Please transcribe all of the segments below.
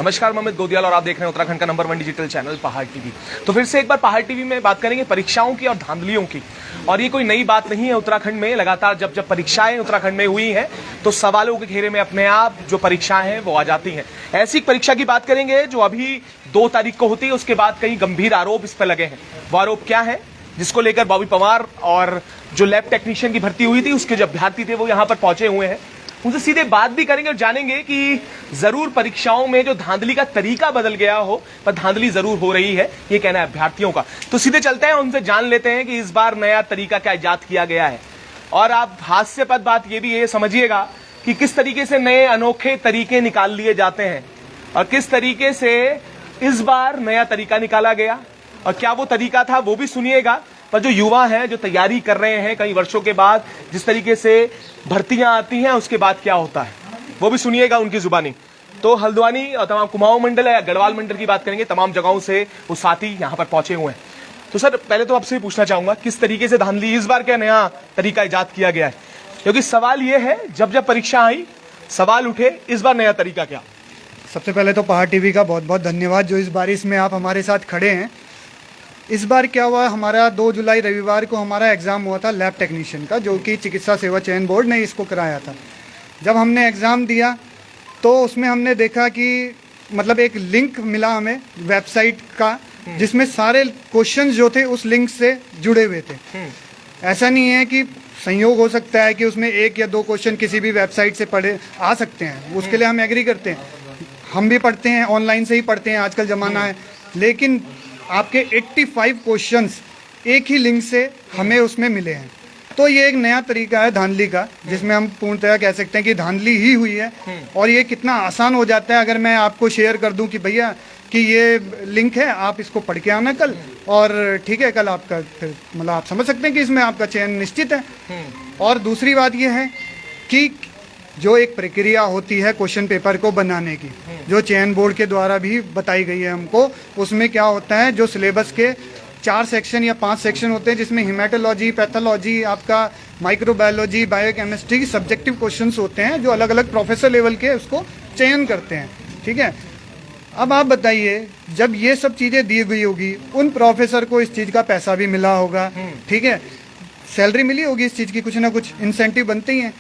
नमस्कार, मैं अमित गोदियाल और आप देख रहे हैं उत्तराखंड का नंबर 1 डिजिटल चैनल पहाड़ टीवी। तो फिर से एक बार पहाड़ टीवी में बात करेंगे परीक्षाओं की और धांधलियों की। और ये कोई नई बात नहीं है उत्तराखंड में। लगातार जब परीक्षाएं उत्तराखंड में हुई हैं तो सवालों के घेरे में अपने आप जो परीक्षाएं हैं वो आ जाती हैं। ऐसी एक परीक्षा की बात करेंगे जो अभी 2 तारीख को होती है। उसके बाद कई गंभीर आरोप इस पर लगे हैं। वो आरोप क्या है, जिसको लेकर बॉबी पवार और जो लैब टेक्नीशियन की भर्ती हुई थी उसके जो अभ्यर्थी थे वो यहाँ पर पहुंचे हुए हैं। उनसे सीधे बात भी करेंगे और जानेंगे कि जरूर परीक्षाओं में जो धांधली का तरीका बदल गया हो, पर धांधली जरूर हो रही है, ये कहना है अभ्यर्थियों का। तो सीधे चलते हैं, उनसे जान लेते हैं कि इस बार नया तरीका क्या इजाद किया गया है। और आप हास्यास्पद बात ये समझिएगा कि किस तरीके से नए अनोखे तरीके निकाल लिए जाते हैं और किस तरीके से इस बार नया तरीका निकाला गया और क्या वो तरीका था वो भी सुनिएगा। पर जो युवा हैं, जो तैयारी कर रहे हैं कई वर्षों के बाद, जिस तरीके से भर्तियां आती हैं उसके बाद क्या होता है वो भी सुनिएगा उनकी जुबानी। तो हल्द्वानी और तमाम कुमाऊं मंडल या गढ़वाल मंडल की बात करेंगे, तमाम जगहों से वो साथी यहाँ पर पहुंचे हुए हैं। तो सर, पहले तो आपसे पूछना चाहूंगा किस तरीके से धांधली इस बार क्या नया तरीका इजाद किया गया है, क्योंकि सवाल ये है जब परीक्षा आई सवाल उठे, इस बार नया तरीका क्या। सबसे पहले तो पहाड़ टीवी का बहुत बहुत धन्यवाद जो इस बारिश में आप हमारे साथ खड़े हैं। इस बार क्या हुआ, हमारा 2 जुलाई रविवार को हमारा एग्ज़ाम हुआ था लैब टेक्नीशियन का, जो कि चिकित्सा सेवा चयन बोर्ड ने इसको कराया था। जब हमने एग्ज़ाम दिया तो उसमें हमने देखा कि मतलब एक लिंक मिला हमें वेबसाइट का, जिसमें सारे क्वेश्चंस जो थे उस लिंक से जुड़े हुए थे। ऐसा नहीं है कि संयोग हो सकता है कि उसमें 1 या 2 क्वेश्चन किसी भी वेबसाइट से पढ़े आ सकते हैं, उसके लिए हम एग्री करते हैं। हम भी पढ़ते हैं, ऑनलाइन से ही पढ़ते हैं, आजकल ज़माना है। लेकिन आपके 85 क्वेश्चंस एक ही लिंक से हमें उसमें मिले हैं। तो ये एक नया तरीका है धांधली का, जिसमें हम पूर्णतः कह सकते हैं कि धांधली ही हुई है। और ये कितना आसान हो जाता है अगर मैं आपको शेयर कर दूं कि भैया कि ये लिंक है, आप इसको पढ़ के आना कल, और ठीक है कल आपका फिर मतलब आप समझ सकते हैं कि इसमें आपका चयन निश्चित है। और दूसरी बात ये है कि जो एक प्रक्रिया होती है क्वेश्चन पेपर को बनाने की, जो चयन बोर्ड के द्वारा भी बताई गई है हमको, उसमें क्या होता है, जो सिलेबस के 4 सेक्शन या 5 सेक्शन होते हैं, जिसमें हिमेटोलॉजी, पैथोलॉजी, आपका माइक्रोबायोलॉजी, बायोकेमिस्ट्री सब्जेक्टिव क्वेश्चंस होते हैं, जो अलग अलग प्रोफेसर लेवल के उसको चयन करते हैं। ठीक है, अब आप बताइए, जब ये सब चीज़ें दी गई होगी, उन प्रोफेसर को इस चीज़ का पैसा भी मिला होगा, ठीक है, सैलरी मिली होगी, इस चीज़ की कुछ ना कुछ इंसेंटिव बनते ही हैं।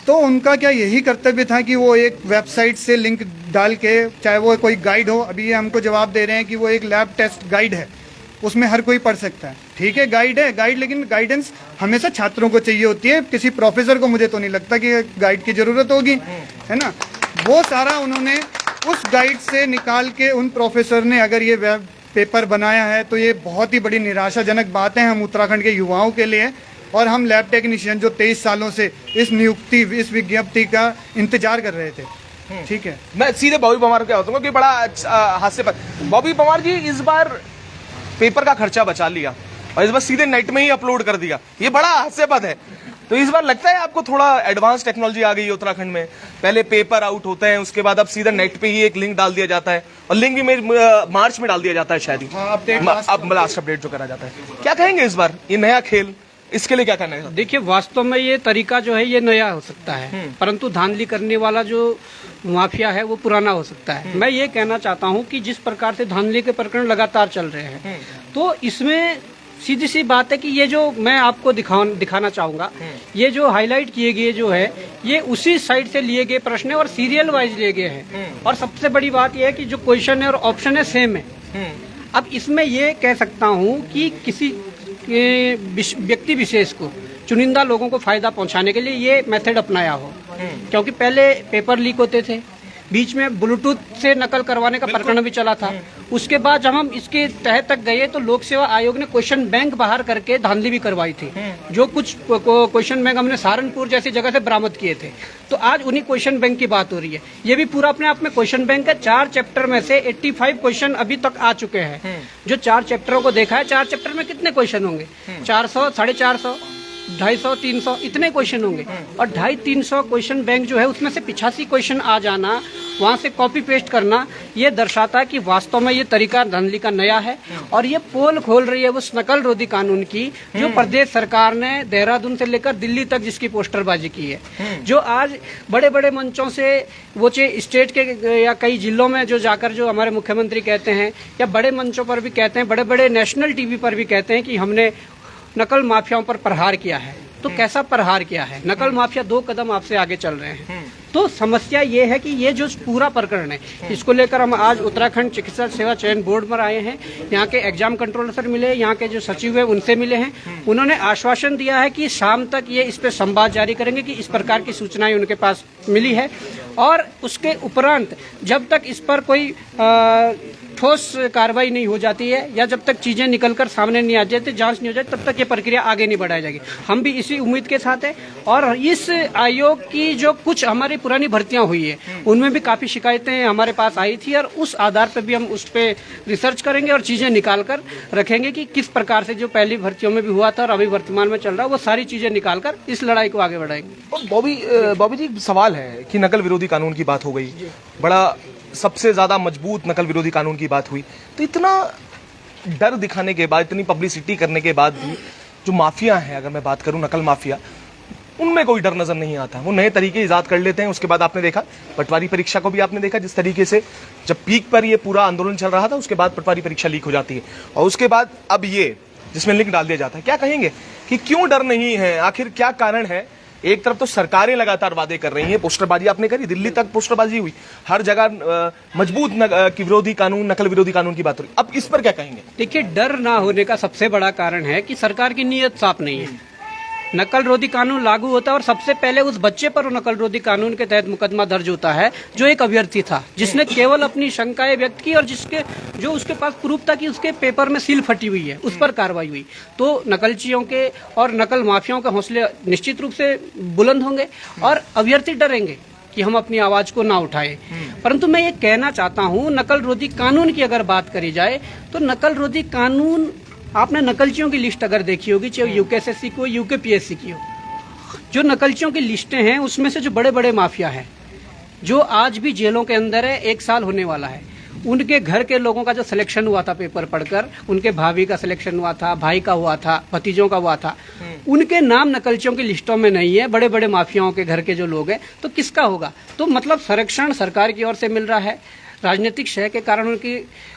तो उनका क्या यही कर्तव्य था कि वो एक वेबसाइट से लिंक डाल के, चाहे वो कोई गाइड हो, अभी ये हमको जवाब दे रहे हैं कि वो एक लैब टेस्ट गाइड है, उसमें हर कोई पढ़ सकता है। ठीक है, गाइड है गाइड, लेकिन गाइडेंस हमेशा छात्रों को चाहिए होती है, किसी प्रोफेसर को मुझे तो नहीं लगता कि गाइड की ज़रूरत होगी, है ना। वो सारा उन्होंने उस गाइड से निकाल के उन प्रोफेसर ने अगर ये वेब पेपर बनाया है तो ये बहुत ही बड़ी निराशाजनक बात है हम उत्तराखंड के युवाओं के लिए। और हम लैब टेक्नीशियन जो 23 सालों से इस नियुक्ति, इस विज्ञप्ति का इंतजार कर रहे थे। ठीक है, मैं सीधे बॉबी पवार क्या होता हूँ कि बड़ा हास्यास्पद। बॉबी पवार जी, इस बार पेपर का खर्चा बचा लिया और इस बार सीधे नेट में ही अपलोड कर दिया, ये बड़ा हास्यास्पद है। तो इस बार लगता है आपको थोड़ा एडवांस टेक्नोलॉजी आ गई है उत्तराखंड में। पहले पेपर आउट होते हैं, उसके बाद अब सीधा नेट पे ही एक लिंक डाल दिया जाता है, और लिंक भी मार्च में डाल दिया जाता है शायद ही। अब लास्ट अपडेट जो करा जाता है। क्या कहेंगे इस बार ये नया खेल, इसके लिए क्या करना है? देखिए, वास्तव में ये तरीका जो है ये नया हो सकता है, परंतु धांधली करने वाला जो माफिया है वो पुराना हो सकता है। मैं ये कहना चाहता हूँ कि जिस प्रकार से धांधली के प्रकरण लगातार चल रहे हैं, तो इसमें सीधी सी बात है कि ये जो मैं आपको दिखाना चाहूंगा, ये जो हाईलाइट किए गए जो है ये उसी साइड से लिए गए प्रश्न है और सीरियल वाइज लिए गए हैं। और सबसे बड़ी बात यह है कि जो क्वेश्चन है और ऑप्शन है सेम है। अब इसमें ये कह सकता हूँ कि किसी व्यक्ति विशेष को, चुनिंदा लोगों को फायदा पहुंचाने के लिए ये मेथड अपनाया हो, क्योंकि पहले पेपर लीक होते थे, बीच में ब्लूटूथ से नकल करवाने का प्रकरण भी चला था। उसके बाद जब हम इसके तह तक गए तो लोक सेवा आयोग ने क्वेश्चन बैंक बाहर करके धांधली भी करवाई थी। जो कुछ क्वेश्चन बैंक हमने सहारनपुर जैसी जगह से बरामद किए थे। तो आज उन्हीं क्वेश्चन बैंक की बात हो रही है। ये भी पूरा अपने आप में क्वेश्चन बैंक है। 4 चैप्टर में से 85 क्वेश्चन अभी तक आ चुके हैं। जो 4 चैप्टरों को देखा है, 4 चैप्टर में कितने क्वेश्चन होंगे? 400, 450, 250, 300 इतने क्वेश्चन होंगे। और 250-300 क्वेश्चन बैंक जो है उसमें से 85 क्वेश्चन आ जाना, वहाँ से कॉपी पेस्ट करना, ये दर्शाता है कि वास्तव में ये तरीका धांधली का नया है और ये पोल खोल रही है उस नकल रोधी कानून की जो प्रदेश सरकार ने देहरादून से लेकर दिल्ली तक जिसकी पोस्टरबाजी की है। जो आज बड़े बड़े मंचों से वो चाहे स्टेट के या कई जिलों में जो जाकर जो हमारे मुख्यमंत्री कहते हैं या बड़े मंचों पर भी कहते हैं, बड़े बड़े नेशनल टीवी पर भी कहते हैं कि हमने नकल माफियाओं पर प्रहार किया है। तो कैसा प्रहार किया है? नकल माफिया 2 कदम आपसे आगे चल रहे हैं। तो समस्या ये है कि ये जो पूरा प्रकरण है इसको लेकर हम आज उत्तराखंड चिकित्सा सेवा चयन बोर्ड पर आए हैं। यहाँ के एग्जाम कंट्रोलर सर मिले, यहाँ के जो सचिव है उनसे मिले हैं। उन्होंने आश्वासन दिया है कि शाम तक ये इस पे संवाद जारी करेंगे कि इस प्रकार की सूचनाएं उनके पास मिली है और उसके उपरांत जब तक इस पर कोई ठोस कार्रवाई नहीं हो जाती है या जब तक चीजें निकलकर सामने नहीं आ जाती, जांच नहीं हो जाती, तब तक ये प्रक्रिया आगे नहीं बढ़ाई जाएगी। हम भी इसी उम्मीद के साथ हैं और इस आयोग की जो कुछ हमारी पुरानी भर्तियां हुई है उनमें भी काफी शिकायतें हमारे पास आई थी और उस आधार पर भी हम उस पर रिसर्च करेंगे और चीजें निकाल कर रखेंगे कि किस प्रकार से जो पहली भर्तियों में भी हुआ था और अभी वर्तमान में चल रहा है वो सारी चीजें निकाल कर इस लड़ाई को आगे बढ़ाएंगे। और बॉबी जी, सवाल है कि नकल विरोधी कानून की बात हो गई, बड़ा सबसे ज्यादा मजबूत नकल विरोधी कानून की बात हुई, तो इतना डर दिखाने के बाद, इतनी पब्लिसिटी करने के बाद भी जो माफिया है, अगर मैं बात करूं नकल माफिया, उनमें कोई डर नजर नहीं आता। वो नए तरीके ईजाद कर लेते हैं। उसके बाद आपने देखा पटवारी परीक्षा को भी आपने देखा, जिस तरीके से जब पीक पर ये पूरा आंदोलन चल रहा था उसके बाद पटवारी परीक्षा लीक हो जाती है और उसके बाद अब ये जिसमें लिंक डाल दिया जाता है। क्या कहेंगे कि क्यों डर नहीं है? आखिर क्या कारण है? एक तरफ तो सरकारें लगातार वादे कर रही हैं, पोस्टरबाजी आपने करी, दिल्ली तक पोस्टरबाजी हुई, हर जगह मजबूत विरोधी कानून, नकल विरोधी कानून की बात हो रही। अब इस पर क्या कहेंगे? देखिए, डर ना होने का सबसे बड़ा कारण है कि सरकार की नीयत साफ नहीं है। नकल रोधी कानून लागू होता है और सबसे पहले उस बच्चे पर नकल रोधी कानून के तहत मुकदमा दर्ज होता है जो एक अभ्यर्थी था, जिसने केवल अपनी शंकाएं व्यक्त की और जो उसके पास प्रूफ था कि उसके पेपर में सील फटी हुई है, उस पर कार्रवाई हुई। तो नकलचियों के और नकल माफियाओं के हौसले निश्चित रूप से बुलंद होंगे और अभ्यर्थी डरेंगे कि हम अपनी आवाज को ना उठाएं। परंतु मैं ये कहना चाहता हूँ, नकल रोधी कानून की अगर बात करी जाए तो नकल रोधी कानून, आपने नकलचियों की लिस्ट अगर देखी होगी, चाहे यूकेएसएससी की हो, यूकेपीएससी की हो, जो नकलचियों की लिस्टें हैं उसमें से जो बड़े बड़े माफिया हैं जो आज भी जेलों के अंदर है, 1 साल होने वाला है, उनके घर के लोगों का जो सिलेक्शन हुआ था पेपर पढ़कर, उनके भाभी का सिलेक्शन हुआ था, भाई का हुआ था, भतीजों का हुआ था, उनके नाम नकलचियों की लिस्टों में नहीं है। बड़े बड़े माफियाओं के घर के जो लोग हैं, तो किसका होगा? तो मतलब संरक्षण सरकार की ओर से मिल रहा है, राजनीतिक शय के कारण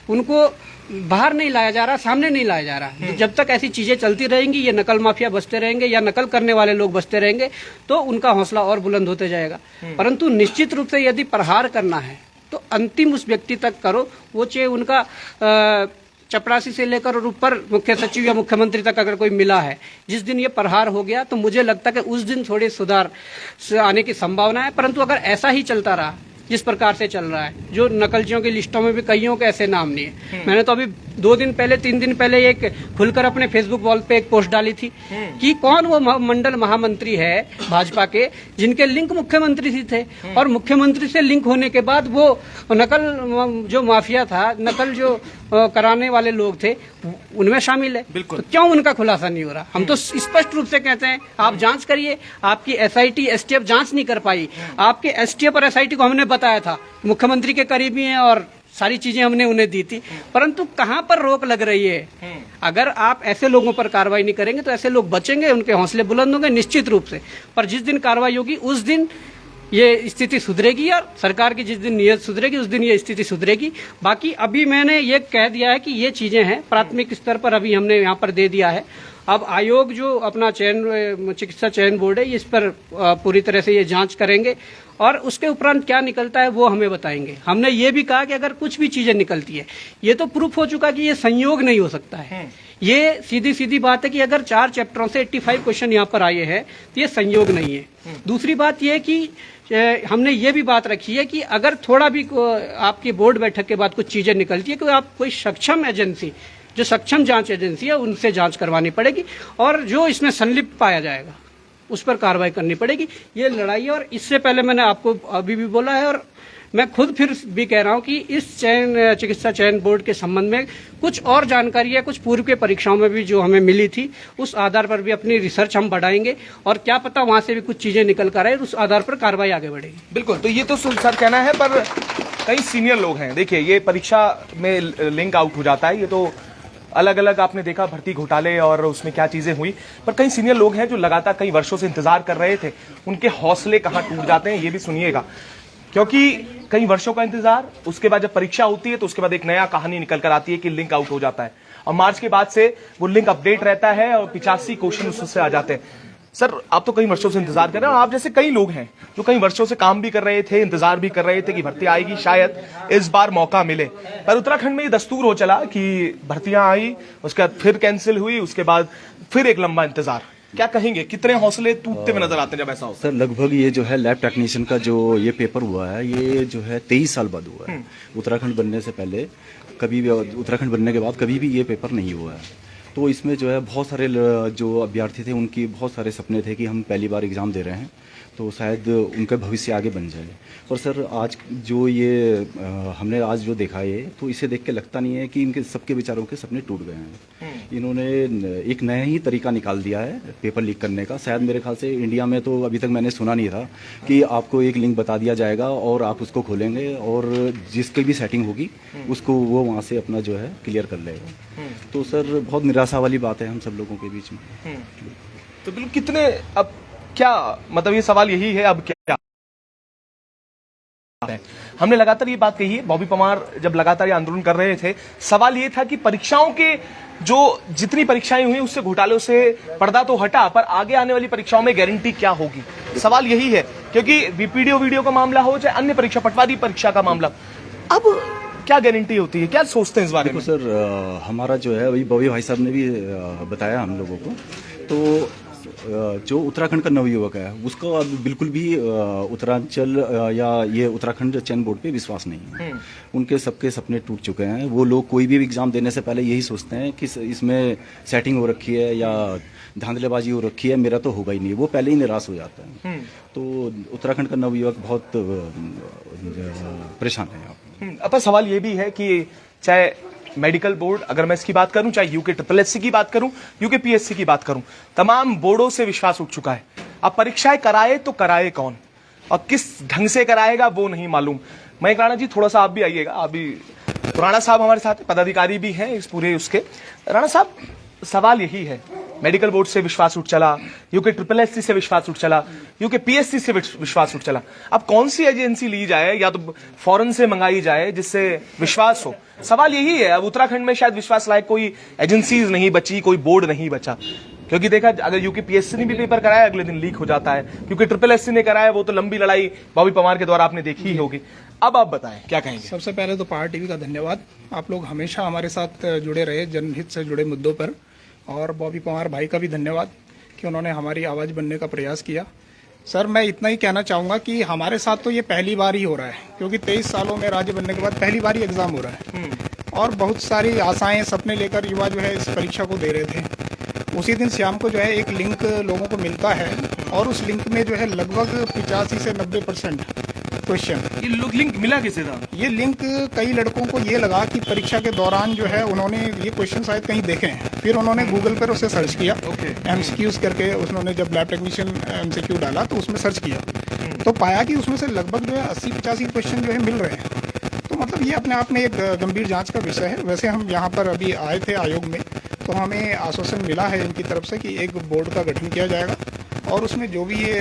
उनको बाहर नहीं लाया जा रहा, सामने नहीं लाया जा रहा। तो जब तक ऐसी चीजें चलती रहेंगी, ये नकल माफिया बचते रहेंगे या नकल करने वाले लोग बचते रहेंगे, तो उनका हौसला और बुलंद होते जाएगा। परंतु निश्चित रूप से यदि प्रहार करना है तो अंतिम उस व्यक्ति तक करो, वो चाहे उनका चपरासी से लेकर और ऊपर मुख्य सचिव या मुख्यमंत्री तक अगर कोई मिला है। जिस दिन ये प्रहार हो गया तो मुझे लगता है कि उस दिन थोड़ी सुधार आने की संभावना है। परंतु अगर ऐसा ही चलता रहा जिस प्रकार से चल रहा है, जो नकलचियों की लिस्टों में भी कईयों के ऐसे नाम नहीं है। मैंने तो अभी 2 दिन पहले 3 दिन पहले एक खुलकर अपने फेसबुक वॉल पे एक पोस्ट डाली थी कि कौन वो मंडल महामंत्री है भाजपा के जिनके लिंक मुख्यमंत्री से थे और मुख्यमंत्री से लिंक होने के बाद वो नकल जो माफिया था, नकल जो कराने वाले लोग थे, उनमें शामिल है। तो क्यों उनका खुलासा नहीं हो रहा? हम तो स्पष्ट रूप से कहते हैं आप जांच करिए। आपकी एसआईटी एसटीएफ जांच नहीं कर पाई। आपके एसटीएफ और एसआईटी को हमने बताया था, मुख्यमंत्री के करीबी हैं और सारी चीजें हमने उन्हें दी थी, परंतु कहां पर रोक लग रही है? अगर आप ऐसे लोगों पर कार्रवाई नहीं करेंगे तो ऐसे लोग बचेंगे, उनके हौसले बुलंद होंगे निश्चित रूप से। पर जिस दिन कार्रवाई होगी उस दिन ये स्थिति सुधरेगी और सरकार की जिस दिन नीयत सुधरेगी उस दिन ये स्थिति सुधरेगी। बाकी अभी मैंने ये कह दिया है कि ये चीजें हैं, प्राथमिक स्तर पर अभी हमने यहाँ पर दे दिया है। अब आयोग जो अपना चयन चिकित्सा चयन बोर्ड है, इस पर पूरी तरह से ये जांच करेंगे और उसके उपरांत क्या निकलता है वो हमें बताएंगे। हमने ये भी कहा कि अगर कुछ भी चीजें निकलती है, ये तो प्रूफ हो चुका कि ये संयोग नहीं हो सकता है। ये सीधी सीधी बात है कि अगर 4 चैप्टरों से 85 क्वेश्चन यहाँ पर आए हैं तो ये संयोग नहीं है। दूसरी बात ये कि हमने ये भी बात रखी है कि अगर थोड़ा भी आपकी बोर्ड बैठक के बाद कुछ चीजें निकलती है कि आप कोई सक्षम एजेंसी, जो सक्षम जांच एजेंसी है, उनसे जांच करवानी पड़ेगी और जो इसमें संलिप्त पाया जाएगा उस पर कार्रवाई करनी पड़ेगी। ये लड़ाई है और इससे पहले मैंने आपको अभी भी बोला है और मैं खुद फिर भी कह रहा हूं कि इस चिकित्सा चयन बोर्ड के संबंध में कुछ और जानकारी है, कुछ पूर्व के परीक्षाओं में भी जो हमें मिली थी, उस आधार पर भी अपनी रिसर्च हम बढ़ाएंगे और क्या पता वहां से भी कुछ चीजें निकल कर आए, उस आधार पर कार्रवाई आगे बढ़ेगी। बिल्कुल, तो ये तो सर कहना है, पर कई सीनियर लोग हैं, देखिए ये परीक्षा में लिंक आउट हो जाता है, ये तो अलग अलग आपने देखा भर्ती घोटाले और उसमें क्या चीजें हुई, पर कई सीनियर लोग हैं जो लगातार कई वर्षों से इंतजार कर रहे थे, उनके हौसले कहां टूट जाते हैं ये भी सुनिएगा, क्योंकि कई वर्षों का इंतजार, उसके बाद जब परीक्षा होती है तो उसके बाद एक नया कहानी निकल कर आती है कि लिंक आउट हो जाता है और मार्च के बाद से वो लिंक अपडेट रहता है और 85 क्वेश्चन उससे आ जाते हैं। सर आप तो कई वर्षों से इंतजार कर रहे हैं और आप जैसे कई लोग हैं जो कई वर्षों से काम भी कर रहे थे, इंतजार भी कर रहे थे कि भर्ती आएगी, शायद इस बार मौका मिले, पर उत्तराखंड में ये दस्तूर हो चला कि भर्तियां आई, उसके बाद फिर कैंसिल हुई, उसके बाद फिर एक लंबा इंतजार। क्या कहेंगे, कितने हौसले टूटते हुए नजर आते हैं जब ऐसा होता सर? लगभग ये जो है लैब टेक्नीशियन का जो ये पेपर हुआ है, ये जो है 23 साल बाद हुआ है। उत्तराखंड बनने से पहले कभी भी, उत्तराखंड बनने के बाद कभी भी ये पेपर नहीं हुआ है। तो इसमें जो है बहुत सारे जो अभ्यर्थी थे उनकी बहुत सारे सपने थे कि हम पहली बार एग्ज़ाम दे रहे हैं तो शायद उनका भविष्य आगे बन जाए। पर सर आज जो ये हमने आज जो देखा है, तो इसे देख के लगता नहीं है कि इनके सबके विचारों के सपने टूट गए हैं। इन्होंने एक नया ही तरीका निकाल दिया है पेपर लीक करने का। शायद मेरे ख्याल से इंडिया में तो अभी तक मैंने सुना नहीं था कि आपको एक लिंक बता दिया जाएगा और आप उसको खोलेंगे और जिसकी भी सेटिंग होगी उसको वो वहाँ से अपना जो है क्लियर कर लेगा। तो सर बहुत निराशा वाली बात है हम सब लोगों के बीच में। तो बिल्कुल, कितने अब क्या मतलब ये सवाल यही है, अब क्या है? हमने लगातार ये बात कही है, बॉबी पमार जब लगातार ये आंदोलन कर रहे थे, सवाल ये था कि परीक्षाओं के जो जितनी परीक्षाएं हुई उससे घोटालों से पर्दा तो हटा, पर आगे आने वाली परीक्षाओं में गारंटी क्या होगी, सवाल यही है। क्योंकि बीपीडीओ वीडियो का मामला हो चाहे अन्य परीक्षा, पटवारी परीक्षा का मामला, अब क्या गारंटी होती है, क्या सोचते हैं इस बारे में? सर हमारा जो है अभी बॉबी भाई साहब ने भी बताया हम लोगों को, तो जो उत्तराखंड का नवयुवक है उसका अब बिल्कुल भी उत्तरांचल या ये उत्तराखंड चयन बोर्ड पे विश्वास नहीं है। उनके सबके सपने टूट चुके हैं। वो लोग कोई भी एग्जाम देने से पहले यही सोचते हैं कि इसमें सेटिंग हो रखी है या धांधलेबाजी हो रखी है, मेरा तो होगा ही नहीं, वो पहले ही निराश हो जाता है। तो उत्तराखंड का नवयुवक बहुत परेशान है। अब सवाल ये भी है कि चाहे मेडिकल बोर्ड, अगर मैं इसकी बात करूं, चाहे यूके SSSC की बात करूं, यूके PSC की बात करूं, तमाम बोर्डों से विश्वास उठ चुका है। अब परीक्षाएं कराए तो कराए कौन और किस ढंग से कराएगा वो नहीं मालूम। मयंक राणा जी, थोड़ा सा आप भी आइएगा, अभी राणा साहब हमारे साथ पदाधिकारी भी हैं इस पूरे उसके। राणा साहब, सवाल यही है, मेडिकल बोर्ड से विश्वास उठ चला, यूके SSSC से विश्वास उठ चला, यूके PSC से विश्वास उठ चला, अब कौन सी एजेंसी ली जाए या तो फॉरेन से मंगाई जाए जिससे विश्वास हो? सवाल यही है। अब उत्तराखंड में शायद विश्वास लायक कोई एजेंसीज नहीं बची, कोई बोर्ड नहीं बचा, क्योंकि देखा अगर यूके PSC ने भी पेपर कराया अगले दिन लीक हो जाता है, क्योंकि SSSC ने कराया वो तो लंबी लड़ाई बॉबी पमार के द्वारा आपने देखी ही होगी। अब आप बताएं क्या कहेंगे? सबसे पहले तो पहाड़ टीवी का धन्यवाद, आप लोग हमेशा हमारे साथ जुड़े रहे जनहित से जुड़े मुद्दों पर, और बॉबी पमार भाई का भी धन्यवाद कि उन्होंने हमारी आवाज़ बनने का प्रयास किया। सर मैं इतना ही कहना चाहूँगा कि हमारे साथ तो ये पहली बार ही हो रहा है, क्योंकि 23 सालों में राज्य बनने के बाद पहली बार ही एग्ज़ाम हो रहा है और बहुत सारी आशाएं सपने लेकर युवा जो है इस परीक्षा को दे रहे थे। उसी दिन शाम को जो है एक लिंक लोगों को मिलता है और उस लिंक में जो है लगभग 85 से 90% क्वेश्चन। ये लिंक मिला किसे था? ये लिंक कई लड़कों को ये लगा कि परीक्षा के दौरान जो है उन्होंने ये क्वेश्चन शायद कहीं देखे हैं, फिर उन्होंने गूगल पर उसे सर्च किया, MCQs करके उन्होंने जब लैब टेक्नीशियन MCQ डाला तो उसमें सर्च किया तो पाया कि उसमें से लगभग जो है 80-85 क्वेश्चन जो है मिल रहे हैं। तो मतलब ये अपने आप में एक गंभीर जांच का विषय है। वैसे हम यहाँ पर अभी आए थे आयोग में, तो हमें आश्वासन मिला है इनकी तरफ से कि एक बोर्ड का गठन किया जाएगा और उसमें जो भी ये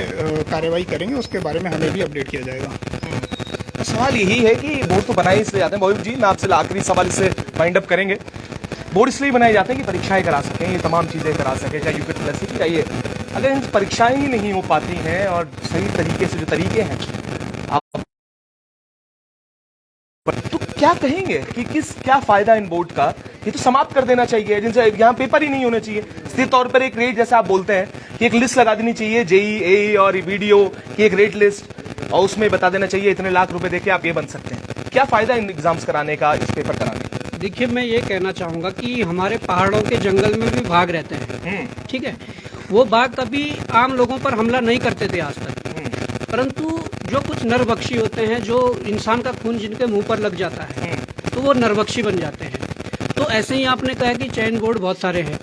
कार्रवाई करेंगे उसके बारे में हमें भी अपडेट किया जाएगा। सवाल यही है कि बोर्ड तो बनाए इसलिए जाते हैं, बॉबी जी मैं आपसे आखिरी सवाल इससे वाइंड अप करेंगे, बोर्ड इसलिए बनाए जाते हैं कि परीक्षाएं करा सकें, ये तमाम चीज़ें करा सकें, चाहे यूके SSSC की चाहिए। अगर इन परीक्षाएं ही नहीं हो पाती हैं और सही तरीके से जो तरीके हैं आप तो क्या कहेंगे कि क्या फायदा इन बोर्ड का? ये तो समाप्त कर देना चाहिए, जिनसे यहाँ पेपर ही नहीं होने चाहिए। सीधे तौर पर एक रेट, जैसे आप बोलते हैं कि एक लिस्ट लगा देनी चाहिए JEE, AE और वीडियो की एक रेट लिस्ट, और उसमें बता देना चाहिए इतने लाख रुपए देके आप ये बन सकते हैं। क्या फायदा इन एग्जाम्स कराने का, इस पेपर कराने का? देखिए मैं ये कहना चाहूँगा कि हमारे पहाड़ों के जंगल में भी बाघ रहते हैं, ठीक है, वो बाघ कभी आम लोगों पर हमला नहीं करते थे आज तक, परंतु जो कुछ नरबख्शी होते हैं, जो इंसान का खून जिनके मुंह पर लग जाता है तो वो नरबख्शी बन जाते हैं। तो ऐसे ही आपने कहा कि चैन बोर्ड बहुत सारे हैं,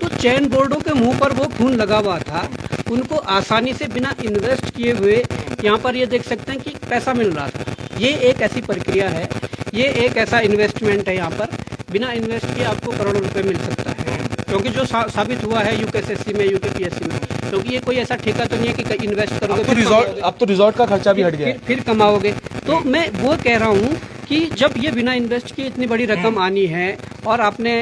तो चैन बोर्डों के मुंह पर वो खून लगा हुआ था, उनको आसानी से बिना इन्वेस्ट किए हुए यहाँ पर ये देख सकते हैं कि पैसा मिल रहा था। ये एक ऐसी प्रक्रिया है, ये एक ऐसा इन्वेस्टमेंट है, यहाँ पर बिना इन्वेस्ट किए आपको करोड़ों रुपए मिल सकता है, क्योंकि जो साबित हुआ है यूकेएसएससी में, यूकेपीएससी में, क्योंकि ये कोई ऐसा ठेका तो नहीं है कि इन्वेस्ट करोगे अब तो रिजॉर्ट का खर्चा भी हट गया है। फिर कमाओगे। तो मैं वो कह रहा हूँ कि जब ये बिना इन्वेस्ट किए इतनी बड़ी रकम आनी है और आपने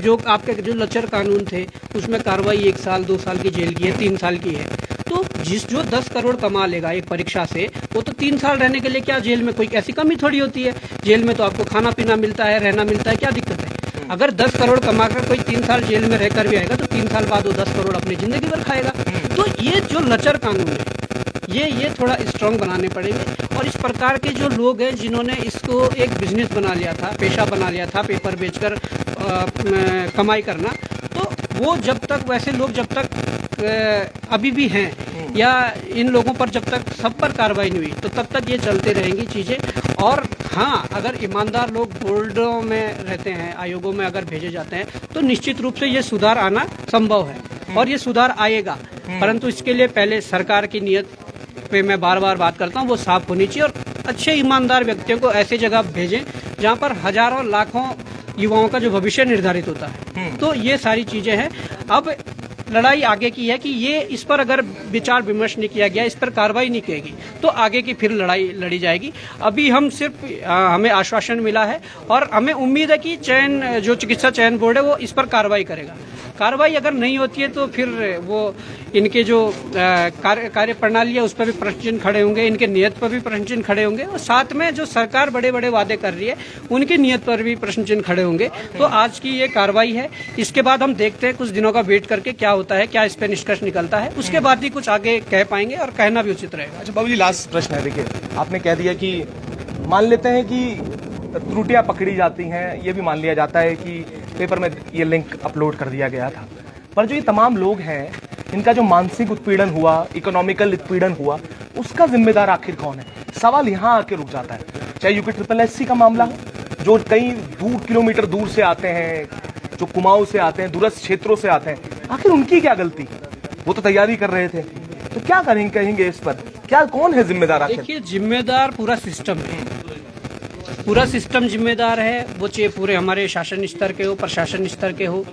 जो आपके जो लचर कानून थे उसमें कार्रवाई 1 साल 2 साल की जेल की है, 3 साल की है, तो जो 10 करोड़ कमा लेगा एक परीक्षा से, वो तो 3 साल रहने के लिए क्या जेल में कोई ऐसी कमी थोड़ी होती है। जेल में तो आपको खाना पीना मिलता है, रहना मिलता है, क्या दिक्कत है। अगर 10 करोड़ कमाकर कोई 3 साल जेल में रहकर भी आएगा तो 3 साल बाद वो 10 करोड़ अपनी जिंदगी भर खाएगा। तो ये जो लचर कानून है ये थोड़ा स्ट्रांग बनाने पड़ेंगे। और इस प्रकार के जो लोग हैं जिन्होंने इसको एक बिजनेस बना लिया था, पेशा बना लिया था, पेपर बेचकर कमाई करना, तो वो जब तक, वैसे लोग जब तक अभी भी हैं या इन लोगों पर जब तक सब पर कार्रवाई नहीं हुई तो तब तक ये चलते रहेंगी चीज़ें। और हाँ, अगर ईमानदार लोग बोर्डों में रहते हैं, आयोगों में अगर भेजे जाते हैं तो निश्चित रूप से ये सुधार आना संभव है और ये सुधार आएगा। परंतु इसके लिए पहले सरकार की नीयत पे मैं बार बार बात करता हूँ, वो साफ होनी चाहिए और अच्छे ईमानदार व्यक्तियों को ऐसी जगह भेजें जहाँ पर हजारों लाखों युवाओं का जो भविष्य निर्धारित होता है। तो ये सारी चीजें हैं। अब लड़ाई आगे की है कि ये इस पर अगर विचार विमर्श नहीं किया गया, इस पर कार्रवाई नहीं की तो आगे की फिर लड़ाई लड़ी जाएगी। अभी हम सिर्फ हमें आश्वासन मिला है और हमें उम्मीद है कि जो चिकित्सा चयन बोर्ड है वो इस पर कार्रवाई करेगा। कार्रवाई अगर नहीं होती है तो फिर वो इनके जो कार्य प्रणाली है उस पर भी प्रश्न चिन्ह खड़े होंगे, इनके नियत पर भी प्रश्न चिन्ह खड़े होंगे और साथ में जो सरकार बड़े बड़े वादे कर रही है उनकी नियत पर भी प्रश्न चिन्ह खड़े होंगे। तो आज की ये कार्रवाई है, इसके बाद हम देखते हैं कुछ दिनों का वेट करके क्या होता है, क्या इस पर निष्कर्ष निकलता है, उसके बाद ही कुछ आगे कह पाएंगे और कहना भी उचित रहेगा। अच्छा बाबू जी, लास्ट प्रश्न है। देखिए, आपने कह दिया कि मान लेते हैं कि त्रुटियां पकड़ी जाती हैं, ये भी मान लिया जाता है कि पेपर में ये लिंक अपलोड कर दिया गया था, पर जो ये तमाम लोग हैं इनका जो मानसिक उत्पीड़न हुआ, इकोनॉमिकल उत्पीड़न हुआ, उसका जिम्मेदार आखिर कौन है? सवाल यहाँ आके रुक जाता है। चाहे यूपी का मामला हो, जो कई किलोमीटर दूर से आते हैं, जो कुमाऊं से आते हैं, दूरस्थ क्षेत्रों से आते हैं, आखिर उनकी क्या गलती? वो तो तैयारी कर रहे थे, तो क्या कहेंगे इस पर? क्या कौन है जिम्मेदार आखिर? देखिए, जिम्मेदार पूरा सिस्टम है, पूरा सिस्टम जिम्मेदार है। वो चाहे पूरे हमारे शासन स्तर के हो, प्रशासन स्तर के हो,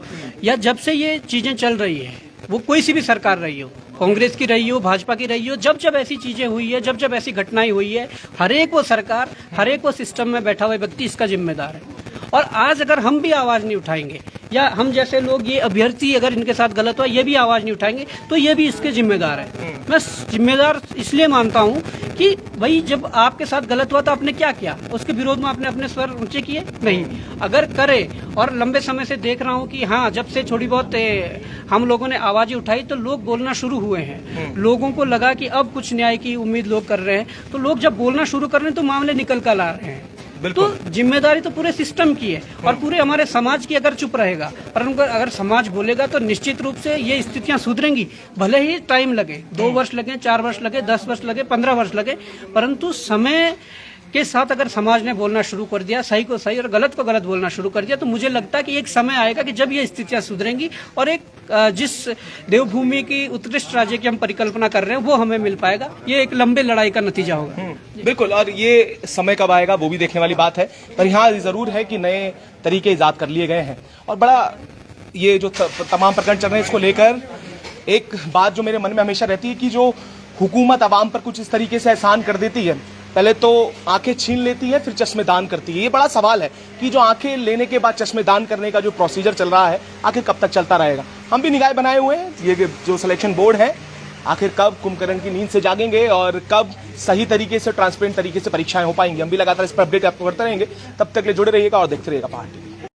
या जब से ये चीजें चल रही है, वो कोई सी भी सरकार रही हो, कांग्रेस की रही हो, भाजपा की रही हो, जब जब ऐसी चीजें हुई है, जब जब ऐसी घटनाएं हुई है, हर एक वो सरकार, हर एक वो सिस्टम में बैठा हुआ व्यक्ति इसका जिम्मेदार है। और आज अगर हम भी आवाज नहीं उठाएंगे या हम जैसे लोग, ये अभ्यर्थी अगर इनके साथ गलत हुआ ये भी आवाज नहीं उठाएंगे तो ये भी इसके जिम्मेदार है। मैं जिम्मेदार इसलिए मानता हूँ कि भाई जब आपके साथ गलत हुआ तो आपने क्या किया? उसके विरोध में आपने अपने स्वर ऊंचे किए? नहीं। अगर करे, और लंबे समय से देख रहा हूँ कि हाँ, जब से थोड़ी बहुत हम लोगों ने आवाजें उठाई तो लोग बोलना शुरू हुए हैं। लोगों को लगा कि अब कुछ न्याय की उम्मीद लोग कर रहे हैं, तो लोग जब बोलना शुरू कर रहे हैं तो मामले निकल कर आ रहे हैं। तो जिम्मेदारी तो पूरे सिस्टम की है और पूरे हमारे समाज की अगर चुप रहेगा, परंतु अगर समाज बोलेगा तो निश्चित रूप से ये स्थितियां सुधरेंगी। भले ही टाइम लगे, 2 वर्ष लगे, 4 वर्ष लगे, 10 वर्ष लगे, 15 वर्ष लगे, परंतु समय के साथ अगर समाज ने बोलना शुरू कर दिया, सही को सही और गलत को गलत बोलना शुरू कर दिया, तो मुझे लगता है कि एक समय आएगा कि जब ये स्थितियां सुधरेंगी और एक जिस देवभूमि की उत्कृष्ट राज्य की हम परिकल्पना कर रहे हैं वो हमें मिल पाएगा। ये एक लंबे लड़ाई का नतीजा होगा। बिल्कुल, और ये समय कब आएगा वो भी देखने वाली बात है, पर यहाँ जरूर है कि नए तरीके ईजाद कर लिए गए हैं। और बड़ा ये जो तमाम प्रकरण चल रहे हैं, इसको लेकर एक बात जो मेरे मन में हमेशा रहती है कि जो हुकूमत आवाम पर कुछ इस तरीके से एहसान कर देती है, पहले तो आंखें छीन लेती है, फिर चश्मे दान करती है। ये बड़ा सवाल है कि जो आंखें लेने के बाद चश्मे दान करने का जो प्रोसीजर चल रहा है, आखिर कब तक चलता रहेगा? हम भी निगाह बनाए हुए हैं, ये जो सिलेक्शन बोर्ड है आखिर कब कुंभकर्ण की नींद से जागेंगे और कब सही तरीके से, ट्रांसपेरेंट तरीके से परीक्षाएं हो पाएंगी। हम भी लगातार इस पर अपडेट आपको करते रहेंगे। तब तक ले जुड़े रहिएगा और देखते रहिएगा पहाड़ टीवी।